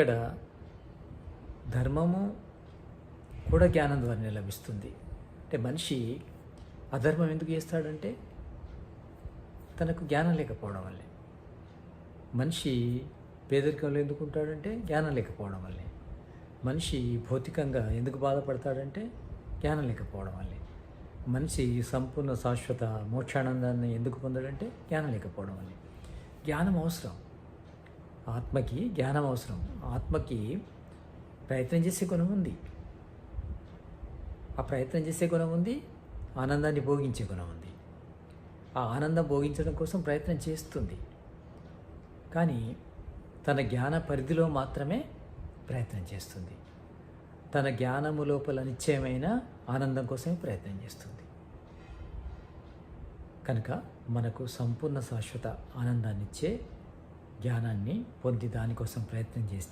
ఇక్కడ ధర్మము కూడా జ్ఞానం ద్వారానే లభిస్తుంది. అంటే మనిషి అధర్మం ఎందుకు చేస్తాడంటే తనకు జ్ఞానం లేకపోవడం వల్లే. మనిషి పేదరికంలో ఎందుకు ఉంటాడంటే జ్ఞానం లేకపోవడం వల్లే. మనిషి భౌతికంగా ఎందుకు బాధపడతాడంటే జ్ఞానం లేకపోవడం వల్లే. మనిషి సంపూర్ణ శాశ్వత మోక్షానందాన్ని ఎందుకు పొందడంటే జ్ఞానం లేకపోవడం వల్లే. జ్ఞానం అవసరం, ఆత్మకి జ్ఞానం అవసరం. ఆత్మకి ప్రయత్నం చేసే గుణం ఉంది, ఆ ప్రయత్నం చేసే గుణం ఉంది, ఆనందాన్ని భోగించే గుణం ఉంది. ఆ ఆనందం భోగించడం కోసం ప్రయత్నం చేస్తుంది, కానీ తన జ్ఞాన పరిధిలో మాత్రమే ప్రయత్నం చేస్తుంది. తన జ్ఞానము లోపల నిశ్చయమైన ఆనందం కోసమే ప్రయత్నం చేస్తుంది. కనుక మనకు సంపూర్ణ శాశ్వత ఆనందాన్నిచ్చే జ్ఞానాన్ని పొంది దానికోసం ప్రయత్నం చేస్తే